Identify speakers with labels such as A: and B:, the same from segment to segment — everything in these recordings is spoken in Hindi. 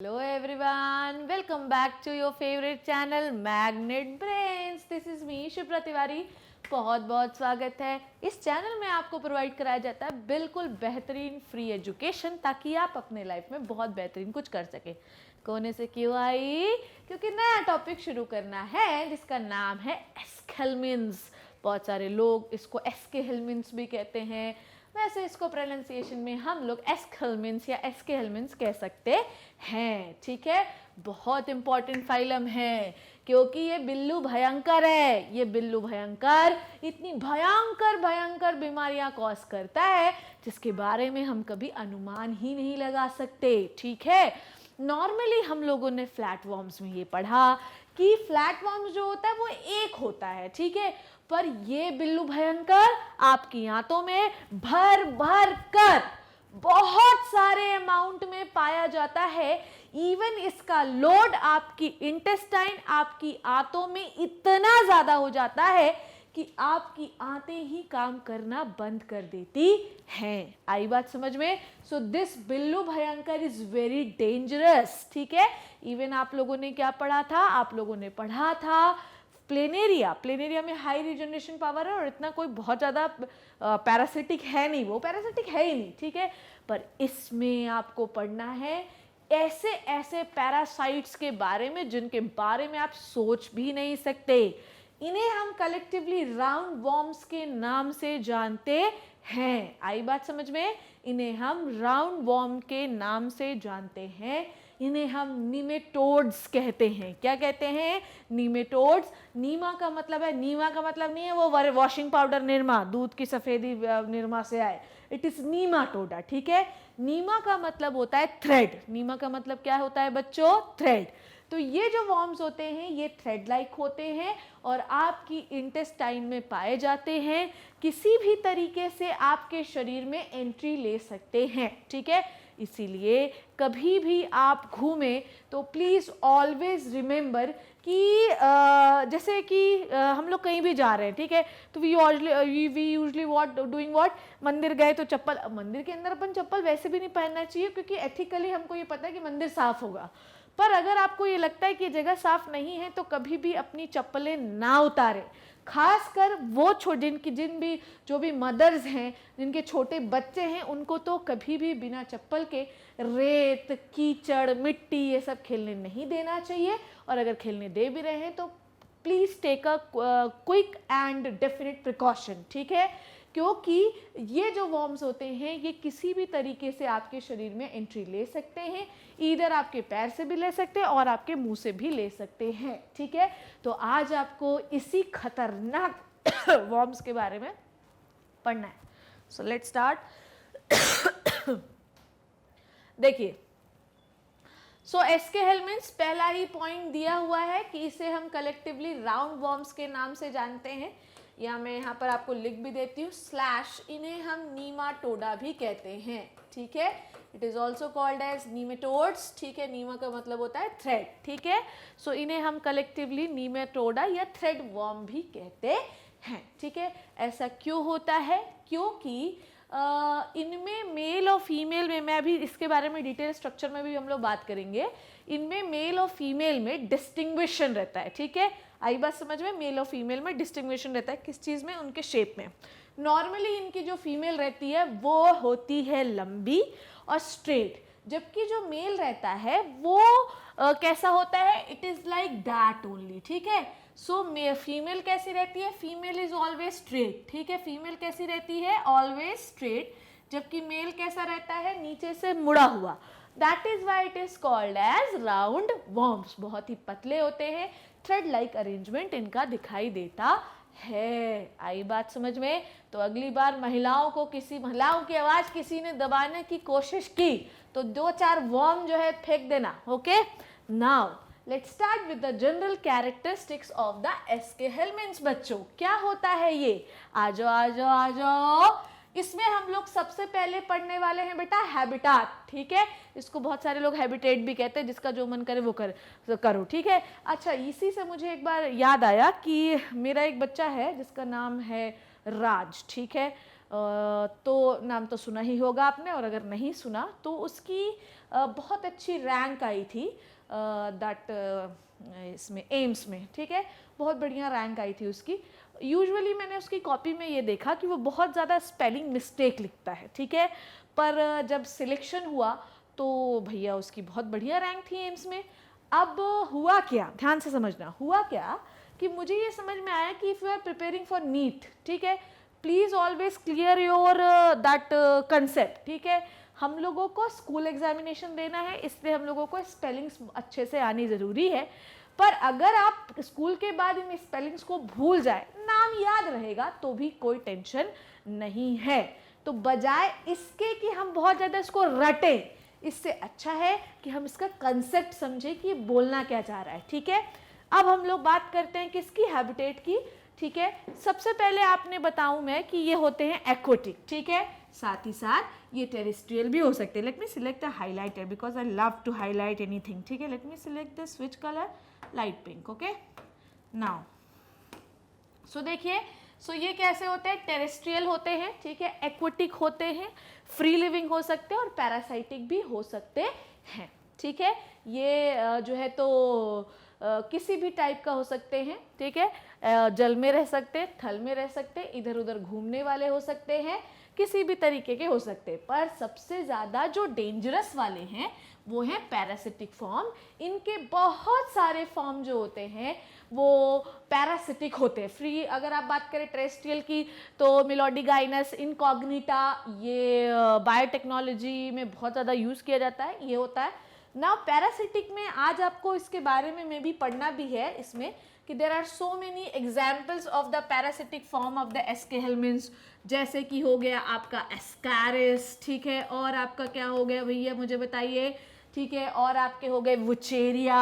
A: Hello everyone, welcome back to your favorite channel Magnet Brains. This is me Shipra Tiwari. बहुत बहुत स्वागत है. इस चैनल में आपको प्रोवाइड कराया जाता है बिल्कुल बेहतरीन फ्री एजुकेशन ताकि आप अपने लाइफ में बहुत बेहतरीन कुछ कर सके. कोने से क्यों आई? क्योंकि नया टॉपिक शुरू करना है जिसका नाम है एस्केलमेंट्स. बहुत सारे लोग इसको एस्केलमेंट्स भी कहते हैं. वैसे इसको प्रोनाउंसिएशन में हम लोग एस्केलमेंट्स या एस्केलमेंट्स कह सकते हैं. ठीक है, बहुत इंपॉर्टेंट फाइलम है क्योंकि ये बिल्लू भयंकर है. ये बिल्लू भयंकर इतनी भयंकर भयंकर बीमारियां कॉज करता है जिसके बारे में हम कभी अनुमान ही नहीं लगा सकते. ठीक है, नॉर्मली हम लोगों ने फ्लैट वॉर्म्स में ये पढ़ा कि फ्लैट वॉर्म्स जो होता है वो एक होता है. ठीक है, पर ये बिल्लू भयंकर आपकी आंतों में भर भर कर बहुत सारे अमाउंट में पाया जाता है. इवन इसका लोड आपकी इंटेस्टाइन आपकी आंतों में इतना ज्यादा हो जाता है कि आपकी आंतें ही काम करना बंद कर देती हैं. आई बात समझ में? सो दिस बिल्लू भयंकर इज वेरी डेंजरस. ठीक है, इवन आप लोगों ने क्या पढ़ा था? आप लोगों ने पढ़ा था प्लेनेरिया. प्लेनेरिया में हाई रिजनरेशन पावर है और इतना कोई बहुत ज़्यादा पैरासिटिक है नहीं, वो पैरासिटिक है ही नहीं. ठीक है, पर इसमें आपको पढ़ना है ऐसे ऐसे पैरासाइट्स के बारे में जिनके बारे में आप सोच भी नहीं सकते. इन्हें हम कलेक्टिवली राउंड वॉर्म्स के नाम से जानते हैं. आई बात समझ में? इन्हें हम राउंड वॉर्म के नाम से जानते हैं. इन्हें हम नीमेटोड्स कहते हैं. क्या कहते हैं? नीमेटोड्स. नीमा का मतलब है, नीमा का मतलब नहीं है वो वॉशिंग पाउडर निरमा, दूध की सफेदी निरमा से आए. It is नीमाटोडा. ठीक है, नीमा का मतलब होता है थ्रेड. नीमा का मतलब क्या होता है बच्चों? थ्रेड. तो ये जो वॉर्म्स होते हैं ये थ्रेड लाइक होते हैं और आपकी इंटेस्टाइन में पाए जाते हैं. किसी भी तरीके से आपके शरीर में एंट्री ले सकते हैं. ठीक है, इसीलिए कभी भी आप घूमें तो प्लीज़ ऑलवेज रिमेंबर कि जैसे कि हम लोग कहीं भी जा रहे हैं. ठीक है, तो we usually what doing what, मंदिर गए तो चप्पल, मंदिर के अंदर अपन चप्पल वैसे भी नहीं पहनना चाहिए क्योंकि एथिकली हमको ये पता है कि मंदिर साफ होगा. पर अगर आपको ये लगता है कि ये जगह साफ नहीं है तो कभी भी अपनी चप्पलें ना उतारें. खासकर वो जो भी मदर्स हैं जिनके छोटे बच्चे हैं उनको तो कभी भी बिना चप्पल के रेत, कीचड़, मिट्टी ये सब खेलने नहीं देना चाहिए. और अगर खेलने दे भी रहे हैं तो please take a quick and definite precaution. ठीक है, क्योंकि ये जो वॉर्म्स होते हैं ये किसी भी तरीके से आपके शरीर में एंट्री ले सकते हैं. इधर आपके पैर से भी ले सकते हैं और आपके मुंह से भी ले सकते हैं. ठीक है, तो आज आपको इसी खतरनाक वॉर्म्स के बारे में पढ़ना है. So let's start. देखिए, सो एस्केलमेंट्स पहला ही पॉइंट दिया हुआ है कि इसे हम कलेक्टिवली राउंड वॉर्म्स के नाम से जानते हैं. या मैं यहाँ पर आपको लिख भी देती हूँ स्लैश. इन्हें हम नीमाटोडा भी कहते हैं. ठीक है, it is also called as nematodes. ठीक है, नीमा का मतलब होता है थ्रेड. ठीक है, सो इन्हें हम कलेक्टिवली नीमेटोडा या थ्रेड वॉर्म भी कहते हैं. ठीक है, ऐसा क्यों होता है? क्योंकि इनमें मेल और फीमेल में, मैं अभी इसके बारे में डिटेल स्ट्रक्चर में भी हम लोग बात करेंगे, इनमें मेल और फीमेल में डिस्टिंग्विशन रहता है. ठीक है, आई बात समझ में? मेल और फीमेल में डिस्टिंग्विशन रहता है. किस चीज़ में? उनके शेप में. नॉर्मली इनकी जो फीमेल रहती है वो होती है लंबी और स्ट्रेट, जबकि जो मेल रहता है वो कैसा होता है? It is like that only. ठीक है, सो फीमेल कैसी रहती है? Female is always straight. ठीक है, फीमेल कैसी रहती है? Always straight. जबकि मेल कैसा रहता है? नीचे से मुड़ा हुआ. That is why it is called as round worms. बहुत ही पतले होते हैं, थ्रेड लाइक अरेंजमेंट इनका दिखाई देता है. आई बात समझ में? तो अगली बार महिलाओं की आवाज किसी ने दबाने की कोशिश की तो 2-4 वॉर्म जो है फेंक देना. Okay, now let's start with the general characteristics of the एस्केलमेंट्स. बच्चों, क्या होता है ये? आ जाओ आ जाओ आ जाओ. इसमें हम लोग सबसे पहले पढ़ने वाले हैं बेटा हैबिटाट. ठीक है, इसको बहुत सारे लोग हैबिटेट भी कहते हैं. जिसका जो मन करे वो करो. ठीक है, अच्छा, इसी से मुझे एक बार याद आया कि मेरा एक बच्चा है जिसका नाम है राज. ठीक है, तो नाम तो सुना ही होगा आपने, और अगर नहीं सुना तो उसकी बहुत अच्छी रैंक आई थी इसमें एम्स में, ठीक है, बहुत बढ़िया रैंक आई थी उसकी। यूजुअली मैंने उसकी कॉपी में ये देखा कि वो बहुत ज़्यादा स्पेलिंग मिस्टेक लिखता है, ठीक है, पर जब सिलेक्शन हुआ तो भैया उसकी बहुत बढ़िया रैंक थी एम्स में। अब हुआ क्या, ध्यान से समझना, हुआ क्या कि मुझे ये समझ में आया कि if you are preparing for NEET, ठीक है, please always clear your that concept, ठीक है। हम लोगों को स्कूल एग्जामिनेशन देना है, इसलिए हम लोगों को स्पेलिंग्स अच्छे से आनी ज़रूरी है, पर अगर आप स्कूल के बाद इन स्पेलिंग्स को भूल जाए, नाम याद रहेगा तो भी कोई टेंशन नहीं है। तो बजाय इसके कि हम बहुत ज़्यादा इसको रटें, इससे अच्छा है कि हम इसका कंसेप्ट समझें कि बोलना क्या चाह रहा है, ठीक है। अब हम लोग बात करते हैं किसकी, हैबिटेट की, ठीक है। सबसे पहले आपने बताऊं मैं कि ये होते हैं एक्वेटिक, ठीक है, साथ ही साथ ये टेरेस्ट्रियल भी हो सकते हैं। Let me select the highlighter because I love to highlight anything, ठीक है। Let me select the switch colour light pink, okay. Now so देखिए, सो ये कैसे होते हैं, टेरेस्ट्रियल होते हैं, ठीक है, एक्वेटिक होते हैं, फ्री लिविंग हो सकते हैं और पैरासाइटिक भी हो सकते हैं, ठीक है। ये जो है तो किसी भी टाइप का हो सकते हैं, ठीक है, जल में रह सकते हैं, थल में रह सकते हैं, इधर उधर घूमने वाले हो सकते हैं, किसी भी तरीके के हो सकते हैं, पर सबसे ज़्यादा जो डेंजरस वाले हैं वो हैं पैरासिटिक फॉर्म। इनके बहुत सारे फॉर्म जो होते हैं वो पैरासिटिक होते हैं। फ्री अगर आप बात करें टेरेस्ट्रियल की तो मिलोडिगाइनस, इनकॉग्निटा, ये बायोटेक्नोलॉजी में बहुत ज़्यादा यूज़ किया जाता है, ये होता है ना। पैरासिटिक में आज आपको इसके बारे में भी पढ़ना भी है इसमें कि there are so many examples of the parasitic form of the aschelminthes, जैसे कि हो गया आपका एस्कारिस, ठीक है, और आपका क्या हो गया भैया मुझे बताइए, ठीक है, और आपके हो गए वुचेरिया,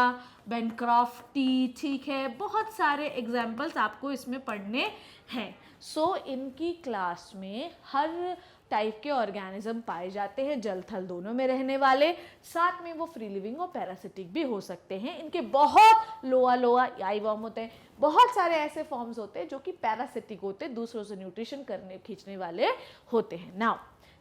A: बेनक्रॉफ्टी, ठीक है, बहुत सारे एग्जाम्पल्स आपको इसमें पढ़ने हैं। सो इनकी क्लास में हर टाइप के ऑर्गेनिज्म पाए जाते हैं, जल थल दोनों में रहने वाले, साथ में वो फ्री लिविंग और पैरासिटिक भी हो सकते हैं। इनके बहुत लोआ आई वॉर्म होते हैं, बहुत सारे ऐसे फॉर्म्स होते हैं जो कि पैरासिटिक होते हैं, दूसरों से न्यूट्रिशन करने खींचने वाले होते हैं। नाउ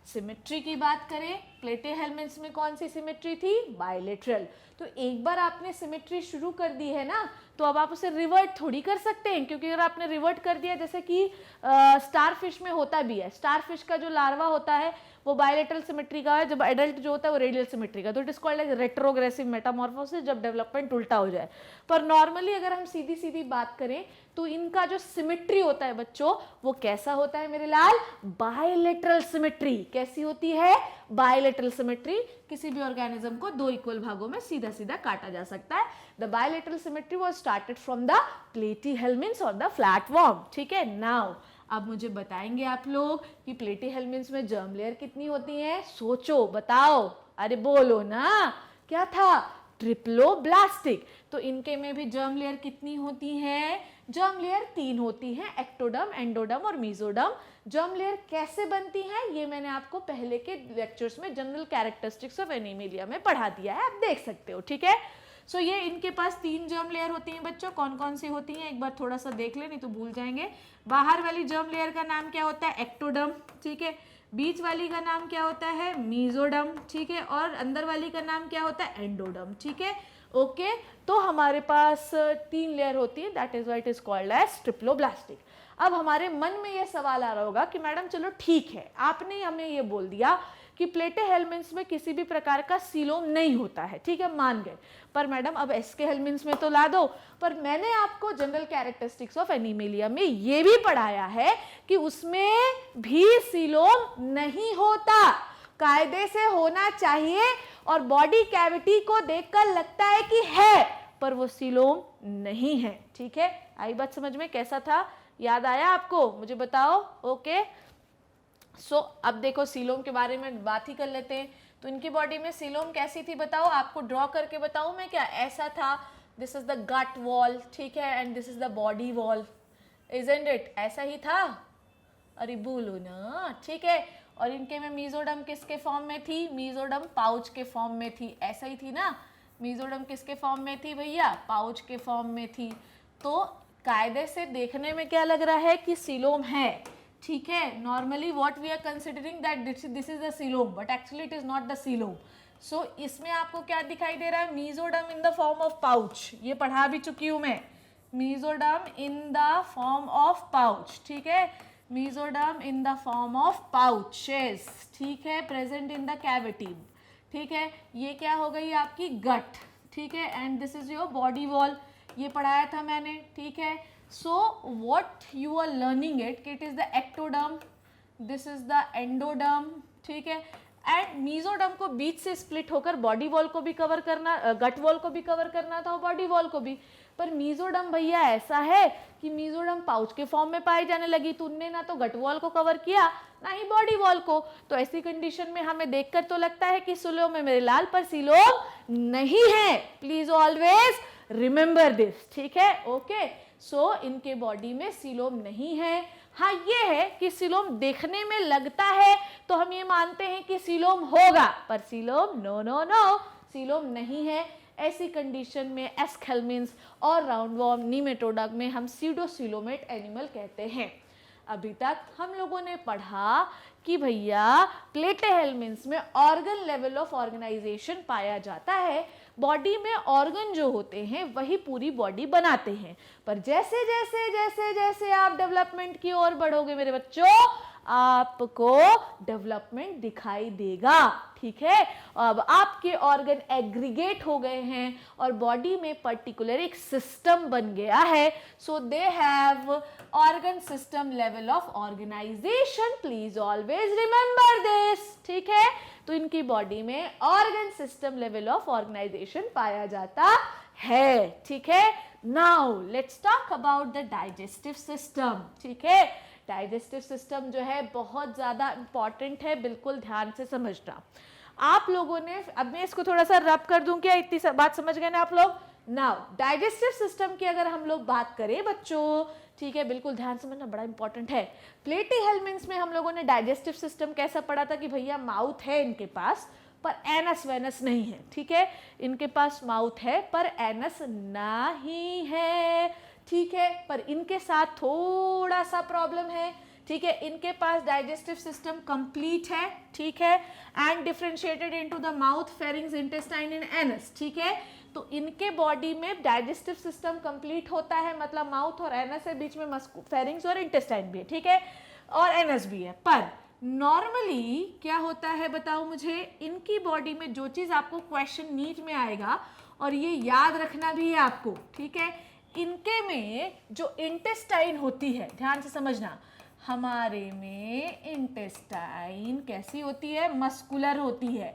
A: सिमेट्री की बात करें, प्लेटेहेलमिन्ट्स में कौन सी सिमेट्री थी, बायलेटरल। तो एक बार आपने सिमेट्री शुरू कर दी है ना, तो अब आप उसे रिवर्ट थोड़ी कर सकते हैं, क्योंकि अगर आपने रिवर्ट कर दिया, जैसे कि स्टारफिश में होता भी है, स्टारफिश का जो लार्वा होता है वो बायलेटरल सिमेट्री का है, जब एडल्ट जो होता है वो रेडियल सिमेट्री का, तो it is called as retrogressive metamorphosis, जब डेवलपमेंट उल्टा हो जाए। पर नॉर्मली अगर हम सीधी सीधी बात करें तो इनका जो सिमेट्री होता है बच्चों, वो कैसा होता है मेरे लाल, बायलेटरल सिमेट्री। कैसी होती है, बायलेटरल सिमेट्री। किसी भी ऑर्गेनिज्म को दो इक्वल भागों में सीधा सीधा काटा जा सकता है। The bilateral symmetry was started from the platyhelminthes और द फ्लैटवर्म, ठीक है। नाउ अब मुझे बताएंगे आप लोग कि प्लेटीहेलमिन्ट्स में जर्म लेयर कितनी होती है, सोचो बताओ, अरे बोलो ना, क्या था, ट्रिप्लोब्लास्टिक। तो इनके में भी जर्म लेयर कितनी होती है, जर्म लेयर 3 होती है, एक्टोडर्म, एंडोडर्म और मीजोडर्म। जर्म लेयर कैसे बनती है ये मैंने आपको पहले के लेक्चर्स में जनरल कैरेक्टरिस्टिक्स ऑफ एनीमिलिया में पढ़ा दिया है, आप देख सकते हो, ठीक है। सो ये इनके पास 3 जर्म लेयर होती हैं बच्चों, कौन कौन सी होती हैं एक बार थोड़ा सा देख ले, नहीं तो भूल जाएंगे। बाहर वाली जर्म लेयर का नाम क्या होता है, एक्टोडर्म, ठीक है। बीच वाली का नाम क्या होता है, मीजोडर्म, ठीक है, और अंदर वाली का नाम क्या होता है, एंडोडर्म, ठीक है, ओके। तो हमारे पास 3 लेयर होती है, that is why it is called as triploblastic. अब हमारे मन में ये सवाल आ रहा होगा कि मैडम चलो ठीक है, आपने हमें ये बोल दिया कि प्लेटेहेलमिन्ट्स में किसी भी प्रकार का सीलोम नहीं होता है, ठीक है, मान गए, पर मैडम अब एस्केहेलमिन्ट्स में तो ला दो। पर मैंने आपको जनरल कैरेक्टरिस्टिक्स ऑफ एनीमिलिया में ये भी पढ़ाया है कि उसमें भी सीलोम नहीं होता, कायदे से होना चाहिए, और बॉडी कैविटी को देखकर लगता है कि है, पर वो सीलोम नहीं है, ठीक है। आई बात समझ में, कैसा था, याद आया आपको, मुझे बताओ, ओके। सो अब देखो सीलोम के बारे में बात ही कर लेते हैं। तो इनकी बॉडी में सीलोम कैसी थी बताओ, आपको ड्रॉ करके बताऊं मैं क्या, ऐसा था, this is the gut wall, ठीक है, and this is the body wall, isn't it, ऐसा ही था, अरे बोलो ना, ठीक है। और इनके में मीजोडर्म किसके फॉर्म में थी, मीजोडर्म पाउच के फॉर्म में थी, ऐसा ही थी ना, मीजोडर्म किसके फॉर्म में थी भैया, पाउच के फॉर्म में थी। तो कायदे से देखने में क्या लग रहा है कि सीलोम है, ठीक है, normally what we are considering that this is the coelom, but actually it is not the coelom. So इसमें आपको क्या दिखाई दे रहा है, mesoderm in the form of pouch. ये पढ़ा भी चुकी हूं मैं, mesoderm in the form of pouch. ठीक है, mesoderm in the form of pouches. ठीक है, प्रेजेंट इन द कैविटी. ठीक है, ये क्या हो गई आपकी गट. ठीक है, and this is your body wall. ये पढ़ाया था मैंने. ठीक है, so what you are learning it it is the ectoderm, this is the endoderm. ठीक है, एंड मीजोडर्म को बीच से स्प्लिट होकर बॉडी वॉल को भी कवर करना, गट वॉल को भी कवर करना था और बॉडी वॉल को भी. पर मीजोडर्म भैया ऐसा है कि मीजोडर्म पाउच के फॉर्म में पाई जाने लगी, तो उनने ना तो गट वॉल को कवर किया ना ही बॉडी वॉल को. तो ऐसी कंडीशन में हमें देखकर तो लगता है कि सीलोम है मेरे लाल, पर सीलोम नहीं है. Please always remember this. ठीक है, ओके. सो इनके बॉडी में सीलोम नहीं है. हाँ, ये है कि सीलोम देखने में लगता है तो हम ये मानते हैं कि सीलोम होगा, पर coelom no no no, coelom नहीं है. ऐसी कंडीशन में एस्केलमिन्स और राउंडवॉर्म नीमेटोडा में हम सीडोसीलोमेट एनिमल कहते हैं. अभी तक हम लोगों ने पढ़ा कि भैया प्लेटेहेलमिन्स में ऑर्गन लेवल ऑफ ऑर्गेनाइजेशन पाया जाता है. बॉडी में ऑर्गन जो होते हैं वही पूरी बॉडी बनाते हैं, पर जैसे जैसे जैसे जैसे आप डेवलपमेंट की ओर बढ़ोगे मेरे बच्चों, आपको डेवलपमेंट दिखाई देगा. ठीक है, अब आपके ऑर्गन एग्रीगेट हो गए हैं और बॉडी में पर्टिकुलर एक सिस्टम बन गया है. So they have organ system level of organisation. Please always remember this. ठीक है, तो इनकी बॉडी में organ system level of organisation पाया जाता है. ठीक है, now let's talk about the digestive system. ठीक है, डाइजेस्टिव सिस्टम जो है बहुत ज़्यादा इंपॉर्टेंट है, बिल्कुल ध्यान से समझना. आप लोगों ने, अब मैं इसको थोड़ा सा रब कर दूं, क्या इतनी बात समझ गए ना आप लोग. नाउ डाइजेस्टिव सिस्टम की अगर हम लोग बात करें बच्चों, ठीक है, बिल्कुल ध्यान समझना, बड़ा इंपॉर्टेंट है. प्लेटीहेलमिन्स में हम लोगों ने डाइजेस्टिव सिस्टम कैसा पढ़ा था कि भैया माउथ है इनके पास, पर एनस वेनस नहीं है. ठीक है, इनके पास माउथ है पर एनस नहीं है. ठीक है, पर इनके साथ थोड़ा सा प्रॉब्लम है. ठीक है, इनके पास डाइजेस्टिव सिस्टम कंप्लीट है. ठीक है, and differentiated into the mouth, pharynx, intestine and anus. ठीक है, तो इनके बॉडी में डाइजेस्टिव सिस्टम कंप्लीट होता है, मतलब माउथ और एनस के बीच में फेरिंग्स और इंटेस्टाइन भी है. ठीक है, और एनस भी है. पर नॉर्मली क्या होता है बताओ मुझे, इनकी बॉडी में जो चीज़ आपको क्वेश्चन नीट में आएगा और ये याद रखना भी है आपको. ठीक है, इनके में जो इंटेस्टाइन होती है, ध्यान से समझना, हमारे में इंटेस्टाइन कैसी होती है, मस्कुलर होती है,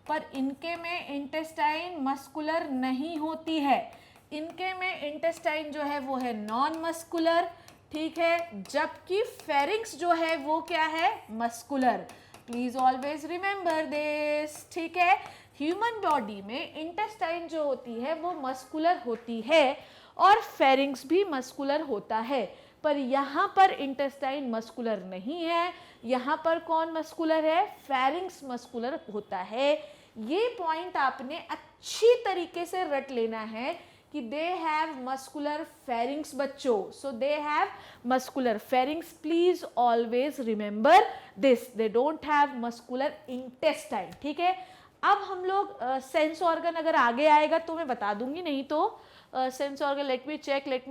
A: पर इनके में इंटेस्टाइन मस्कुलर नहीं होती है. इनके में इंटेस्टाइन जो है वो है नॉन मस्कुलर. ठीक है, जबकि फेरिंग्स जो है वो क्या है, muscular. Please always remember this. ठीक है, ह्यूमन बॉडी में इंटेस्टाइन जो होती है वो मस्कुलर होती है और फेरिंग्स भी मस्कुलर होता है, पर यहाँ पर इंटेस्टाइन मस्कुलर नहीं है. यहाँ पर कौन मस्कुलर है, फेरिंग्स मस्कुलर होता है. ये पॉइंट आपने अच्छी तरीके से रट लेना है कि दे हैव मस्कुलर फेरिंग्स बच्चों. So they have muscular pharynx. Please always remember this. They don't have muscular intestine. ठीक है, अब हम लोग सेंस ऑर्गन अगर आगे आएगा तो मैं बता दूंगी, नहीं तो sense organ let me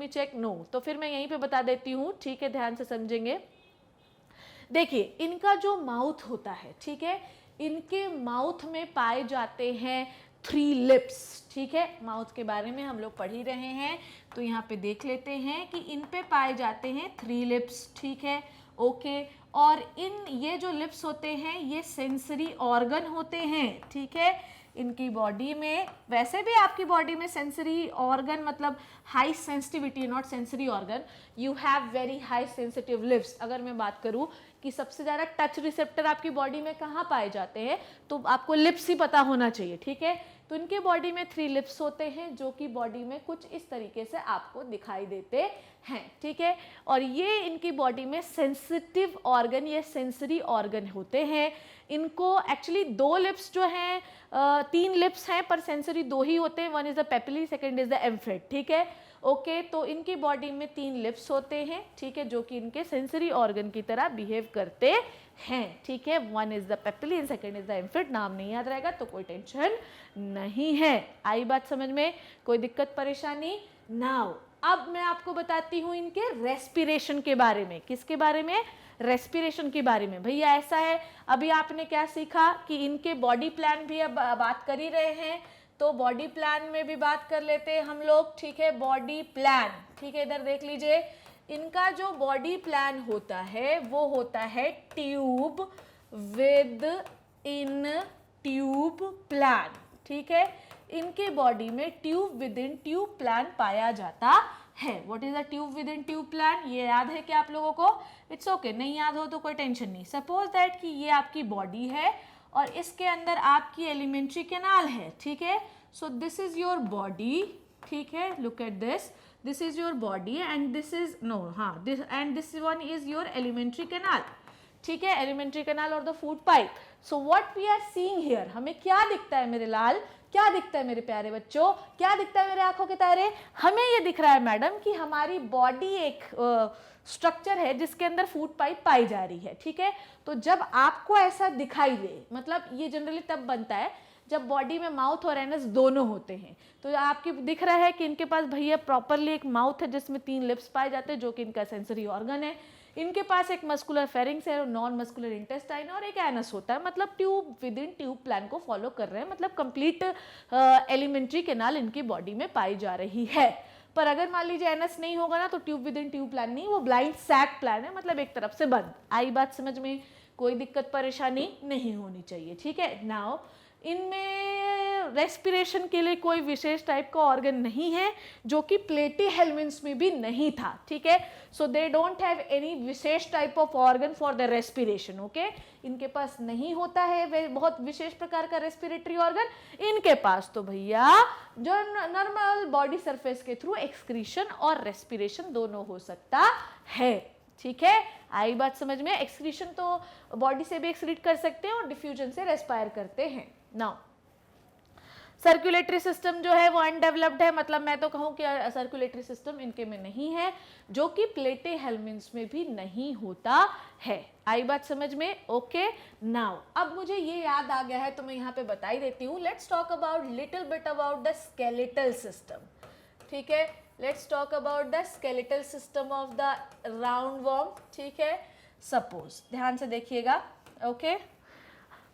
A: check no, तो फिर मैं यहीं पे बता देती हूँ. ठीक है, ध्यान से समझेंगे. देखिए, इनका जो माउथ होता है, ठीक है, इनके माउथ में पाए जाते हैं 3 लिप्स. ठीक है, माउथ के बारे में हम लोग पढ़ ही रहे हैं, तो यहाँ पे देख लेते हैं कि इन पे पाए जाते हैं 3 लिप्स. ठीक है, ओके. और ये जो लिप्स होते हैं ये सेंसरी ऑर्गन होते हैं. ठीक है, इनकी बॉडी में, वैसे भी आपकी बॉडी में सेंसरी ऑर्गन मतलब high sensitivity, not sensory organ, you have very high sensitive lips. अगर मैं बात करूं कि सबसे ज़्यादा टच रिसेप्टर आपकी बॉडी में कहाँ पाए जाते हैं, तो आपको लिप्स ही पता होना चाहिए. ठीक है, तो इनके बॉडी में 3 लिप्स होते हैं जो कि बॉडी में कुछ इस तरीके से आपको दिखाई देते हैं. ठीक है, और ये इनकी बॉडी में सेंसिटिव ऑर्गन, ये सेंसरी ऑर्गन होते हैं. इनको एक्चुअली 2 लिप्स जो हैं, 3 लिप्स हैं पर सेंसरी 2 ही होते हैं, one is the papillae, second is the amphid, ठीक है। ओके, तो इनकी बॉडी में 3 लिप्स होते हैं, ठीक है, जो कि इनके सेंसरी ऑर्गन की तरह बिहेव करते हैं, ठीक है। One is the papillae and second is the amphid, नाम नहीं याद रहेगा तो कोई टेंशन नहीं है। आई बात समझ में, कोई दिक्कत परेशानी? नाउ अब मैं आपको बताती हूँ इनके रेस्पिरेशन के बारे में। किसके बारे में? रेस्पिरेशन के बारे में। भैया ऐसा है, अभी आपने क्या सीखा कि इनके बॉडी प्लान भी अब बात कर ही रहे हैं, तो बॉडी प्लान में भी बात कर लेते हैं हम लोग, ठीक है। बॉडी प्लान, ठीक है, इधर देख लीजिए, इनका जो बॉडी प्लान होता है वो होता है tube with in tube plan, ठीक है। इनके बॉडी में tube with in tube plan पाया जाता है। What is a tube with in tube plan? ये याद है क्या आप लोगों को? इट्स ओके, नहीं याद हो तो कोई टेंशन नहीं। सपोज दैट कि ये आपकी बॉडी है और इसके अंदर आपकी एलिमेंट्री कैनाल है, ठीक है। So this is your body, ठीक है, look at this, this is your body and this is no, हाँ, this and this one is your alimentary canal, ठीक है, एलिमेंट्री कैनाल और the food pipe. So what we are seeing here, हमें क्या दिखता है मेरे लाल, क्या दिखता है मेरे प्यारे बच्चों, क्या दिखता है मेरे आंखों के तारे? हमें ये दिख रहा है मैडम कि हमारी बॉडी एक स्ट्रक्चर है जिसके अंदर फूड पाइप पाई जा रही है, ठीक है। तो जब आपको ऐसा दिखाई दे, मतलब ये जनरली तब बनता है जब बॉडी में माउथ और एनस दोनों होते हैं। तो आपकी दिख रहा है कि इनके पास भैया प्रॉपरली एक माउथ है जिसमें 3 लिप्स पाए जाते हैं जो कि इनका सेंसरी ऑर्गन है। इनके पास एक मस्कुलर फेरिंग्स है और नॉन मस्कुलर इंटेस्टाइन और एक एनस होता है, मतलब tube with in tube plan को फॉलो कर रहे हैं, मतलब कंप्लीट एलिमेंट्री कैनाल इनकी बॉडी में पाई जा रही है। पर अगर मान लीजिए एनस नहीं होगा ना तो tube with in tube plan नहीं, वो ब्लाइंड सैक प्लान है, मतलब एक तरफ से बंद। आई बात समझ में? कोई दिक्कत परेशानी नहीं होनी चाहिए, ठीक है। नाउ इनमें रेस्पिरेशन के लिए कोई विशेष टाइप का ऑर्गन नहीं है, जो कि प्लेटीहेल्मिन्थ्स में भी नहीं था, ठीक है। So they don't have any विशेष type of organ for the respiration, okay. इनके पास नहीं होता है बहुत विशेष प्रकार का रेस्पिरेटरी ऑर्गन। इनके पास तो भैया जो नॉर्मल बॉडी सरफेस के थ्रू एक्सक्रीशन और रेस्पिरेशन दोनों हो सकता है, ठीक है। आई बात समझ में? एक्सक्रीशन तो बॉडी से भी एक्सक्रीट कर सकते हैं और डिफ्यूजन से रेस्पायर करते हैं। नाउ सर्कुलेटरी सिस्टम जो है वो अनडेवलप्ड है, मतलब मैं तो कहूँ कि सर्कुलेटरी सिस्टम इनके में नहीं है, जो कि प्लेटीहेल्मिन्थ्स में भी नहीं होता है। आई बात समझ में? ओके। नाउ अब मुझे ये याद आ गया है तो मैं यहाँ पे बता ही देती हूँ। Let's talk about little bit about the skeletal system, ठीक है। Let's talk about the skeletal system of the roundworm, ठीक है। सपोज, ध्यान से देखिएगा, ओके।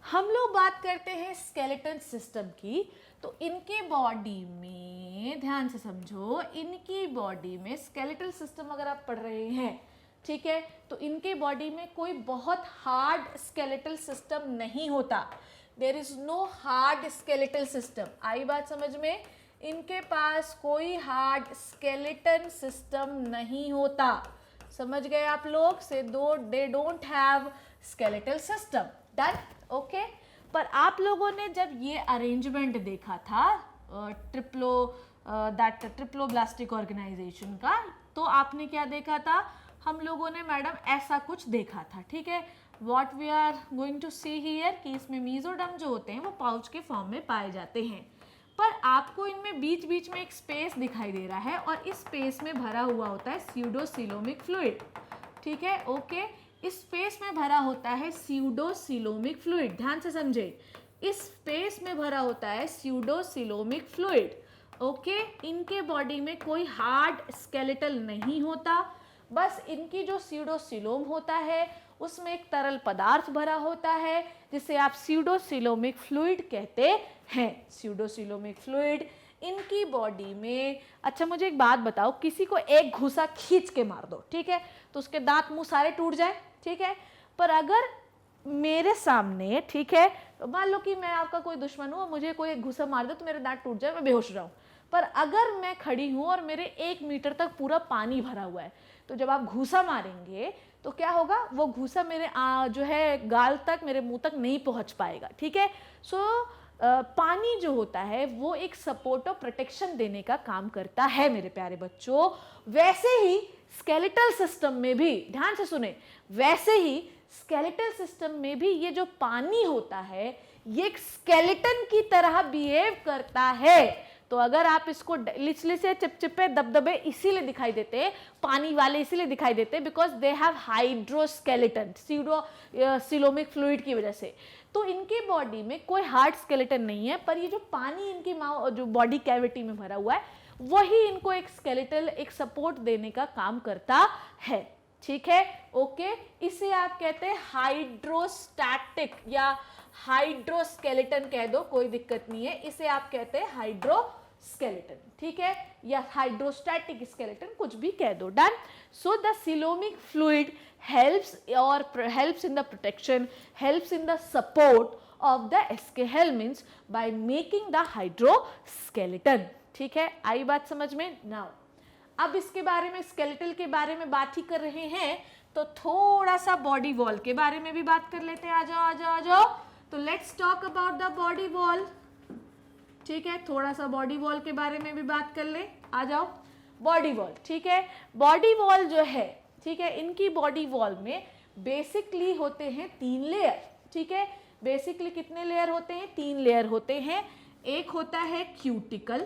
A: हम लोग बात करते हैं स्केलेटल सिस्टम की, तो इनके बॉडी में, ध्यान से समझो, इनकी बॉडी में स्केलेटल सिस्टम अगर आप पढ़ रहे हैं, ठीक है, तो इनके बॉडी में कोई बहुत हार्ड स्केलेटल सिस्टम नहीं होता। There is no hard skeletal system. आई बात समझ में? इनके पास कोई हार्ड स्केलेटन सिस्टम नहीं होता। समझ गए आप लोग? से दे don't have skeletal system. Done? Okay. पर आप लोगों ने जब ये अरेंजमेंट देखा था ट्रिप्लोब्लास्टिक ऑर्गेनाइजेशन का, तो आपने क्या देखा था? हम लोगों ने मैडम ऐसा कुछ देखा था, ठीक है। What we are going to see here कि इसमें मीजोडर्म जो होते हैं वो पाउच के फॉर्म में पाए जाते हैं, पर आपको इनमें बीच बीच में एक स्पेस दिखाई दे रहा है और इस स्पेस में भरा हुआ होता है स्यूडोसिलोमिक फ्लूइड, ठीक है। ओके, इस स्पेस में भरा होता है स्यूडोसिलोमिक फ्लूइड। ध्यान से समझे, इस स्पेस में भरा होता है स्यूडोसिलोमिक फ्लूइड, ओके। इनके बॉडी में कोई हार्ड स्केलेटल नहीं होता, बस इनकी जो स्यूडोसिलोम होता है उसमें एक तरल पदार्थ भरा होता है जिसे आप स्यूडोसिलोमिक फ्लूइड कहते हैं। स्यूडोसिलोमिक फ्लूइड इनकी बॉडी में। अच्छा मुझे एक बात बताओ, किसी को एक घूसा खींच के मार दो, ठीक है, तो उसके दांत मुंह सारे टूट जाए, ठीक है। पर अगर मेरे सामने, ठीक है, मान लो कि मैं आपका कोई दुश्मन हूँ, मुझे कोई एक घूसा मार दो तो मेरे दांत टूट जाए, मैं बेहोश हो जाऊँ। पर अगर मैं खड़ी हूँ और मेरे 1 मीटर तक पूरा पानी भरा हुआ है, तो जब आप घूसा मारेंगे तो क्या होगा? वो घूसा मेरे जो है गाल तक, मेरे मुंह तक नहीं पहुंच पाएगा, ठीक है। सो पानी जो होता है वो एक सपोर्ट और प्रोटेक्शन देने का काम करता है मेरे प्यारे बच्चों। वैसे ही स्केलेटल सिस्टम में भी, ध्यान से सुने, वैसे ही स्केलेटल सिस्टम में भी ये जो पानी होता है ये एक स्केलेटन की तरह बिहेव करता है। तो अगर आप इसको लिचली से चिपचिपे दबदबे इसीलिए दिखाई देते हैं, पानी वाले इसीलिए दिखाई देते हैं, because they have hydroskeleton, coelomic fluid की वजह से। तो इनकी बॉडी में कोई हार्ड स्केलेटन नहीं है, पर ये जो पानी इनकी जो बॉडी कैविटी में भरा हुआ है वही इनको एक स्केलेटल, एक सपोर्ट देने का काम करता है। ठीक है, ओके। इसे आप कहते हैं हाइड्रोस्टैटिक या हाइड्रोस्केलेटन कह दो, कोई दिक्कत नहीं है। इसे आप कहते हैं हाइड्रोस्केलेटन, ठीक है, या हाइड्रोस्टैटिक स्केलेटन, कुछ भी कह दो, done. So the coelomic fluid helps in the protection, helps in the support of the Escherichia by making the hydroskeleton। ठीक है, आई बात समझ में? नाउ अब इसके बारे में, स्केलेटल के बारे में बात ही कर रहे हैं तो थोड़ा सा बॉडी वॉल के बारे में भी बात कर लेते हैं। आ जाओ आ जाओ आ जाओ। तो let's talk about the body wall. ठीक है, थोड़ा सा बॉडी वॉल के बारे में भी बात कर ले। आ जाओ, बॉडी वॉल। ठीक है, बॉडी वॉल जो है, ठीक है, इनकी बॉडी वॉल में बेसिकली होते हैं 3 लेयर। ठीक है, बेसिकली कितने लेयर होते हैं? 3 लेयर होते हैं। एक होता है क्यूटिकल,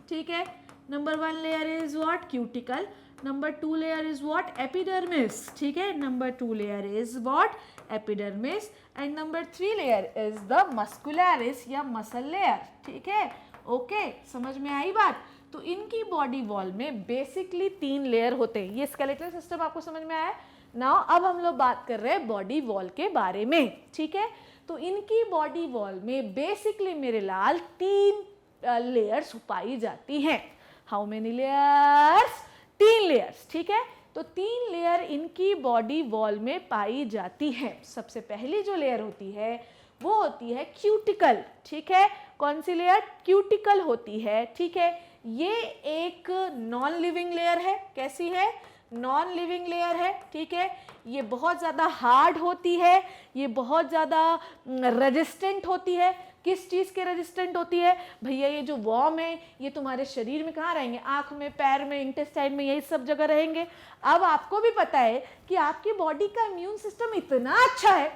A: ठीक है, number 1 layer is what? Cuticle. Number 2 layer is what? Epidermis, ठीक है, number 2 layer is what? Epidermis. And number 3 layer is the muscularis या मसल लेयर। ठीक है, ओके, समझ में आई बात? तो इनकी बॉडी वॉल में बेसिकली 3 लेयर होते हैं। ये स्केलेटल सिस्टम आपको समझ में आया? नाउ अब हम लोग बात कर रहे हैं बॉडी वॉल के बारे में। ठीक है, तो इनकी बॉडी वॉल में बेसिकली मेरे लाल 3 लेयर्स पाई जाती हैं। How many layers? 3 लेयर्स। ठीक है, तो 3 लेयर इनकी बॉडी वॉल में पाई जाती है। सबसे पहली जो लेयर होती है वो होती है क्यूटिकल। ठीक है, कौन सी लेयर? क्यूटिकल होती है। ठीक है, ये एक नॉन लिविंग लेयर है। कैसी है? नॉन लिविंग लेयर है। ठीक है, ये बहुत ज़्यादा हार्ड होती है, ये बहुत ज़्यादा रेजिस्टेंट होती है। किस चीज़ के रेजिस्टेंट होती है? भैया ये जो वॉर्म है ये तुम्हारे शरीर में कहाँ रहेंगे? आँख में, पैर में, इंटेस्टाइन में, यही सब जगह रहेंगे। अब आपको भी पता है कि आपकी बॉडी का इम्यून सिस्टम इतना अच्छा है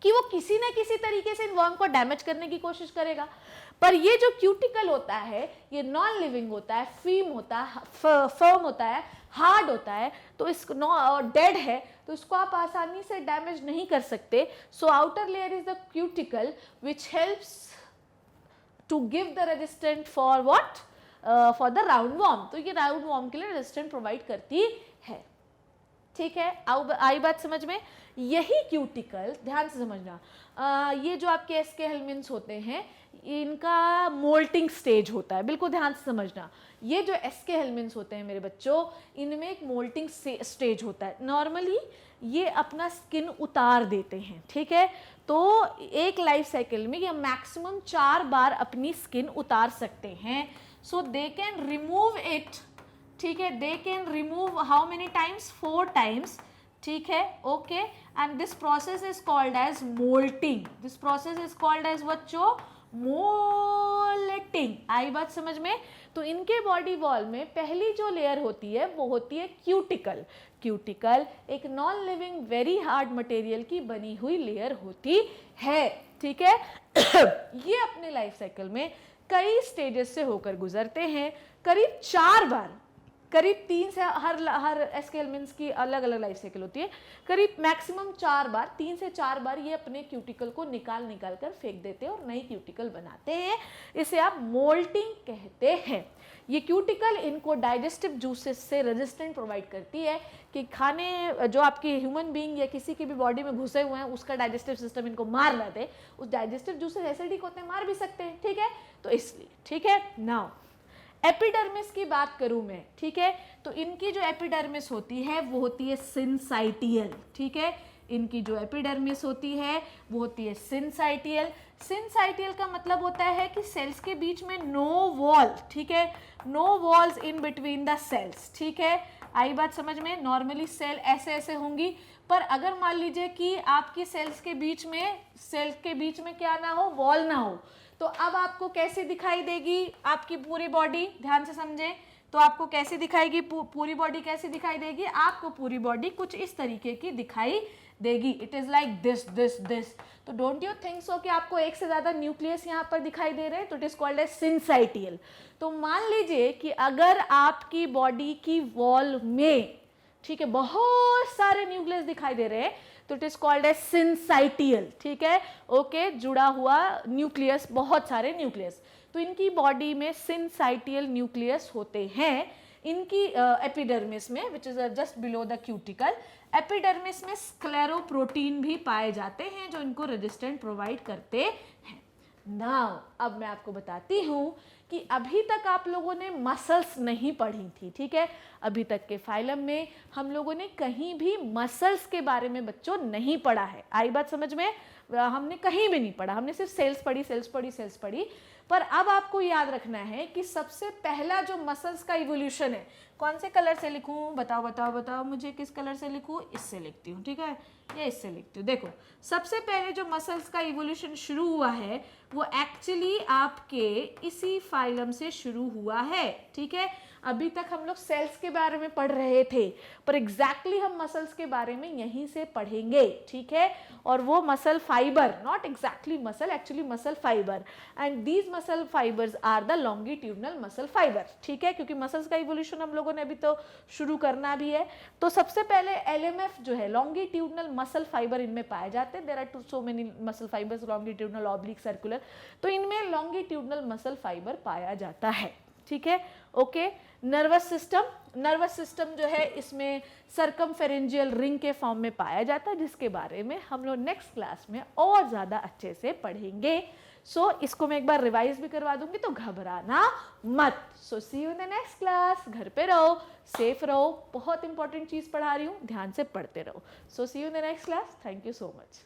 A: कि वो किसी न किसी तरीके से इन वर्म को डैमेज करने की कोशिश करेगा। पर ये जो क्यूटिकल होता है ये नॉन लिविंग होता है, फर्म होता है, हार्ड होता है, तो इसको डेड है, तो इसको आप आसानी से डैमेज नहीं कर सकते। So outer layer is the cuticle which helps to give the resistant for what? For the round worm. तो ये राउंड वॉर्म के लिए रेजिस्टेंट प्रोवाइड करती है। ठीक है, आई बात समझ में? यही क्यूटिकल, ध्यान से समझना, ये जो आपके एस्केहेलमिन्स होते हैं इनका मोल्टिंग स्टेज होता है। बिल्कुल ध्यान से समझना, ये जो एस्केहेलमिन्स होते हैं मेरे बच्चों, इनमें एक मोल्टिंग स्टेज होता है। नॉर्मली ये अपना स्किन उतार देते हैं। ठीक है, तो एक लाइफ साइकिल में ये मैक्सिमम 4 बार अपनी स्किन उतार सकते हैं। So they can remove it. ठीक है, they can remove how many times? 4 times. ठीक है, okay, and this process is called as moulting. This process is called as बच्चों मोल्टिंग। आई बात समझ में? तो इनके बॉडी वॉल में पहली जो लेयर होती है वो होती है क्यूटिकल। क्यूटिकल एक non living very hard material की बनी हुई लेयर होती है। ठीक है, ये अपने लाइफ साइकिल में कई स्टेजेस से होकर गुजरते हैं, करीब 4 बार, करीब 3 से हर एस्केहेलमिन्स की अलग अलग लाइफ साइकिल होती है, करीब मैक्सिमम 4 बार, 3 से 4 बार ये अपने क्यूटिकल को निकाल कर फेंक देते हैं और नई क्यूटिकल बनाते हैं। इसे आप मोल्टिंग कहते हैं। ये क्यूटिकल इनको डाइजेस्टिव जूसेस से रेजिस्टेंट प्रोवाइड करती है कि खाने जो आपके ह्यूमन बीइंग या किसी की भी बॉडी में घुसे हुए हैं उसका डाइजेस्टिव सिस्टम इनको मार ना दे। उस डाइजेस्टिव जूसेस एसिडिक होते हैं, मार भी सकते हैं। ठीक है, तो इसलिए। ठीक है, नाउ एपिडर्मिस की बात करूं मैं। ठीक है, तो इनकी जो एपिडर्मिस होती है वो होती है सिंसाइटियल। ठीक है, इनकी जो एपिडर्मिस होती है वो होती है सिंसाइटियल। सिंसाइटियल का मतलब होता है कि सेल्स के बीच में नो वॉल। ठीक है, no walls in between the cells. ठीक है, आई बात समझ में? नॉर्मली सेल ऐसे ऐसे होंगी, पर अगर मान लीजिए कि आपकी सेल्स के बीच में क्या ना हो? वॉल ना हो, तो अब आपको कैसे दिखाई देगी आपकी पूरी बॉडी? ध्यान से समझें, तो आपको कैसे दिखाएगी पूरी बॉडी? कैसे दिखाई देगी? आपको पूरी बॉडी कुछ इस तरीके की दिखाई देगी. It is like this this this. तो डोंट यू थिंक सो कि आपको एक से ज्यादा न्यूक्लियस यहाँ पर दिखाई दे रहे हैं. तो it is called as syncytial. तो मान लीजिए कि अगर आपकी बॉडी की वॉल में, ठीक है, बहुत सारे न्यूक्लियस दिखाई दे रहे हैं, तो it is called as syncytial. ठीक है, ओके, जुड़ा हुआ न्यूक्लियस, बहुत सारे न्यूक्लियस. तो इनकी बॉडी में सिंसाइटियल न्यूक्लियस होते हैं. इनकी एपिडर्मिस में, which is just below the cuticle, epidermis में स्क्लेरोप्रोटीन भी पाए जाते हैं जो इनको रेजिस्टेंट प्रोवाइड करते हैं. नाउ अब मैं आपको बताती हूँ कि अभी तक आप लोगों ने मसल्स नहीं पढ़ी थी. ठीक है, अभी तक के फाइलम में हम लोगों ने कहीं भी मसल्स के बारे में बच्चों नहीं पढ़ा है. आई बात समझ में? हमने कहीं भी नहीं पढ़ा. हमने सिर्फ सेल्स पढ़ी, सेल्स पढ़ी, सेल्स पढ़ी. पर अब आपको याद रखना है कि सबसे पहला जो मसल्स का इवोल्यूशन है, कौन से कलर से लिखूं? बताओ बताओ बताओ मुझे, किस कलर से लिखूं? इससे लिखती हूँ. ठीक है, ये इससे लिखती हूँ. देखो, सबसे पहले जो मसल्स का इवोल्यूशन शुरू हुआ है वो एक्चुअली आपके इसी फाइलम से शुरू हुआ है. ठीक है, अभी तक हम लोग सेल्स के बारे में पढ़ रहे थे, पर एग्जैक्टली हम मसल्स के बारे में यहीं से पढ़ेंगे. ठीक है, और वो muscle fibre, not exactly muscle, actually muscle fibre, and these muscle fibres are the longitudinal muscle fibre. ठीक है, क्योंकि मसल्स का इवोल्यूशन हम लोगों ने अभी तो शुरू करना भी है. तो सबसे पहले LMF जो है, लॉन्गिट्यूडनल मसल फाइबर, इनमें पाए जाते हैं. There are so many muscle fibres, longitudinal, oblique, circular. तो इनमें लॉन्गिट्यूडनल मसल फाइबर पाया जाता है. ठीक है, okay. Nervous system, nervous system जो है इसमें सर्कमफेरेंजियल रिंग के फॉर्म में पाया जाता है, जिसके बारे में हम लोग नेक्स्ट क्लास में और ज़्यादा अच्छे से पढ़ेंगे. सो इसको मैं एक बार रिवाइज भी करवा दूंगी, तो घबराना मत. So see you in the next class. घर पे रहो, सेफ रहो. बहुत इंपॉर्टेंट चीज़ पढ़ा रही हूँ, ध्यान से पढ़ते रहो. So see you in the next class. Thank you so much.